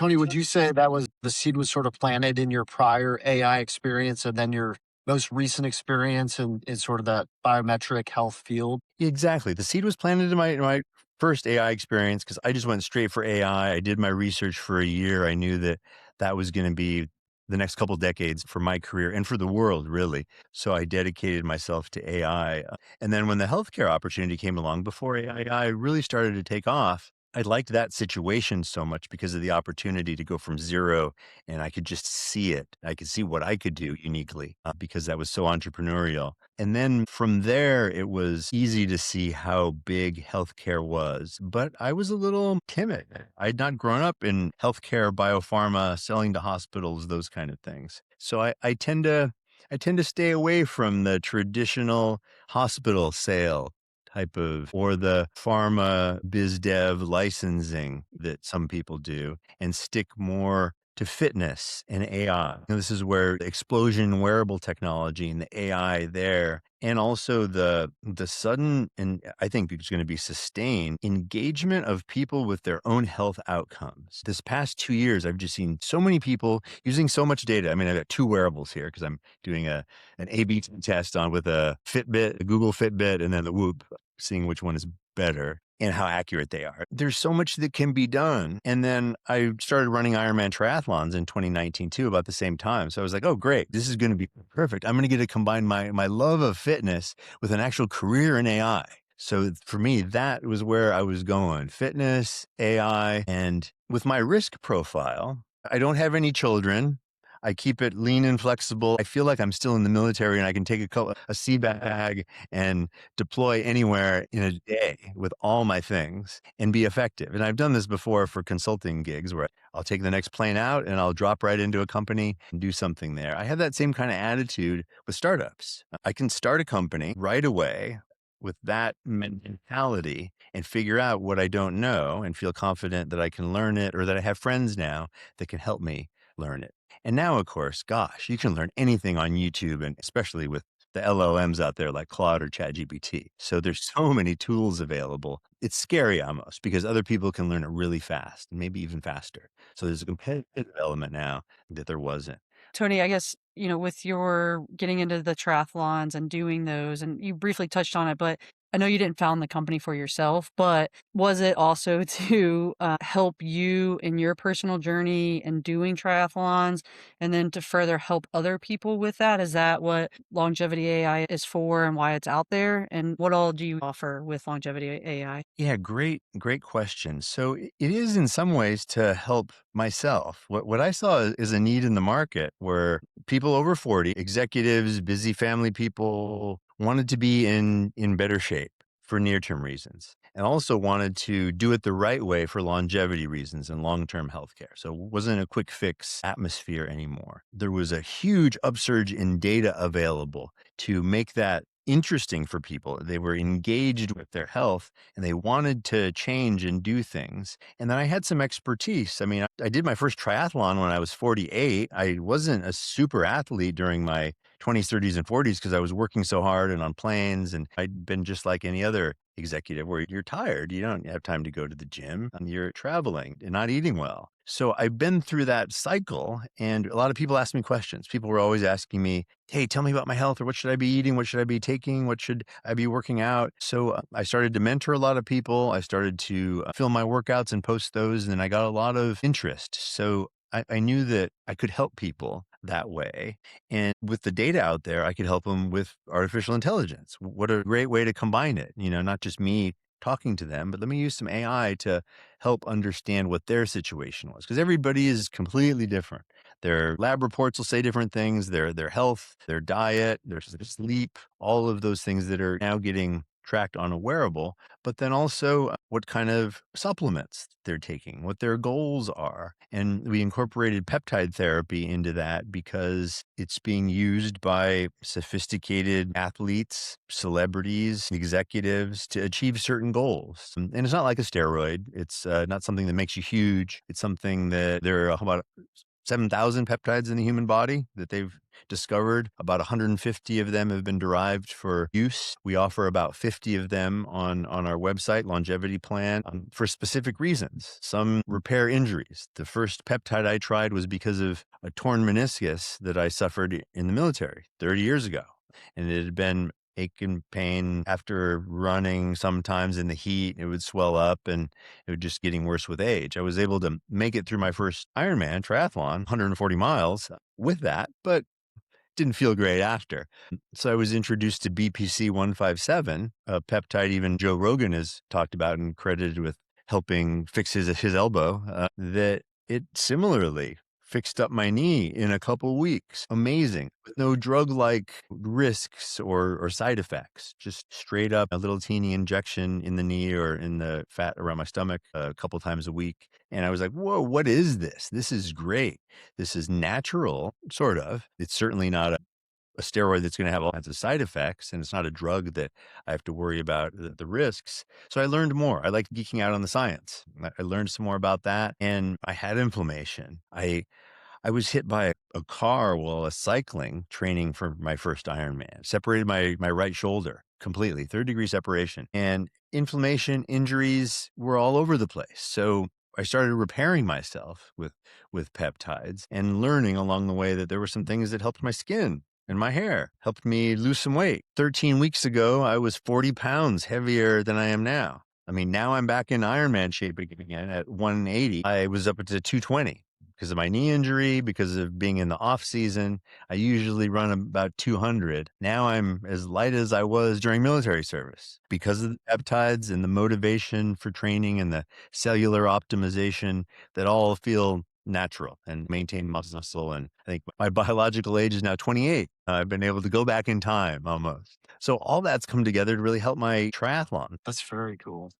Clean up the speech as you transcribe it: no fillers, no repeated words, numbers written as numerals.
Tony, would you say that was the seed was sort of planted in your prior AI experience and then your most recent experience in sort of that biometric health field? Exactly. The seed was planted in my first AI experience because I just went straight for AI. I did my research for a year. I knew that that was going to be the next couple decades for my career and for the world, really. So I dedicated myself to AI. And then when the healthcare opportunity came along before AI really started to take off, I liked that situation so much because of the opportunity to go from zero and I could just see it. I could see what I could do uniquely because that was so entrepreneurial. And then from there, it was easy to see how big healthcare was. But I was a little timid. I had not grown up in healthcare, biopharma, selling to hospitals, those kind of things. So I tend to stay away from the traditional hospital sale type of or the pharma biz dev licensing that some people do and stick more to fitness and AI. This is where the explosion in wearable technology and the AI there, and also the sudden and I think it's going to be sustained engagement of people with their own health outcomes. This past 2 years, I've just seen so many people using so much data. I mean, I've got two wearables here because I'm doing an A/B test on with a Fitbit, a Google Fitbit, and then the Whoop, seeing which one is better and how accurate they are. There's so much that can be done. And then I started running Ironman triathlons in 2019 too, about the same time. So I was like, oh, great. This is going to be perfect. I'm going to get to combine my love of fitness with an actual career in AI. So for me, that was where I was going, fitness, AI, and with my risk profile, I don't have any children. I keep it lean and flexible. I feel like I'm still in the military and I can take a sea bag and deploy anywhere in a day with all my things and be effective. And I've done this before for consulting gigs where I'll take the next plane out and I'll drop right into a company and do something there. I have that same kind of attitude with startups. I can start a company right away with that mentality and figure out what I don't know and feel confident that I can learn it or that I have friends now that can help me learn it. And now, of course, gosh, you can learn anything on YouTube, and especially with the LLMs out there like Claude or ChatGPT. So there's so many tools available. It's scary almost because other people can learn it really fast, maybe even faster. So there's a competitive element now that there wasn't. Tony, I guess, with your getting into the triathlons and doing those, and you briefly touched on it, but I know you didn't found the company for yourself, but was it also to help you in your personal journey and doing triathlons and then to further help other people with that? Is that what Longevity AI is for and why it's out there? And what all do you offer with Longevity AI? Yeah, great question. So it is in some ways to help myself. What I saw is a need in the market where people over 40, executives, busy family people wanted to be in better shape for near-term reasons and also wanted to do it the right way for longevity reasons and long-term healthcare. So it wasn't a quick fix atmosphere anymore. There was a huge upsurge in data available to make that interesting for people. They were engaged with their health and they wanted to change and do things. And then I had some expertise. I mean, I did my first triathlon when I was 48. I wasn't a super athlete during my 20s, 30s, and 40s because I was working so hard and on planes. And I'd been just like any other executive where you're tired. You don't have time to go to the gym and you're traveling and not eating well. So I've been through that cycle and a lot of people ask me questions. People were always asking me, hey, tell me about my health or what should I be eating? What should I be taking? What should I be working out? So I started to mentor a lot of people. I started to film my workouts and post those and I got a lot of interest. So I knew that I could help people that way. And with the data out there, I could help them with artificial intelligence. What a great way to combine it. Not just me talking to them, but let me use some AI to help understand what their situation was. Because everybody is completely different. Their lab reports will say different things, their health, their diet, their sleep, all of those things that are now getting tracked on a wearable, but then also what kind of supplements they're taking, what their goals are. And we incorporated peptide therapy into that because it's being used by sophisticated athletes, celebrities, executives to achieve certain goals. And it's not like a steroid. It's not something that makes you huge. It's something that there are about 7,000 peptides in the human body that they've discovered. About 150 of them have been derived for use. We offer about 50 of them on our website, Longevity Plan, for specific reasons. Some repair injuries. The first peptide I tried was because of a torn meniscus that I suffered in the military 30 years ago. And it had been ache and pain after running. Sometimes in the heat, it would swell up and it was just getting worse with age. I was able to make it through my first Ironman triathlon, 140 miles with that, but didn't feel great after. So I was introduced to BPC 157, a peptide even Joe Rogan has talked about and credited with helping fix his elbow, that it similarly fixed up my knee in a couple weeks. Amazing. With no drug-like risks or side effects. Just straight up a little teeny injection in the knee or in the fat around my stomach a couple times a week. And I was like, whoa, what is this? This is great. This is natural, sort of. It's certainly not a steroid that's going to have all kinds of side effects, and it's not a drug that I have to worry about the risks. So I learned more. I liked geeking out on the science. I learned some more about that, and I had inflammation. I was hit by a car while I was cycling, training for my first Ironman. Separated my right shoulder completely, 3rd-degree separation. And inflammation, injuries were all over the place. So I started repairing myself with peptides and learning along the way that there were some things that helped my skin and my hair, helped me lose some weight. 13 weeks ago, I was 40 pounds heavier than I am now. I mean, now I'm back in Ironman shape again at 180. I was up to 220. Because of my knee injury, because of being in the off season. I usually run about 200. Now I'm as light as I was during military service because of the peptides and the motivation for training and the cellular optimization that all feel natural and maintain muscle. And I think my biological age is now 28. I've been able to go back in time almost. So all that's come together to really help my triathlon. That's very cool.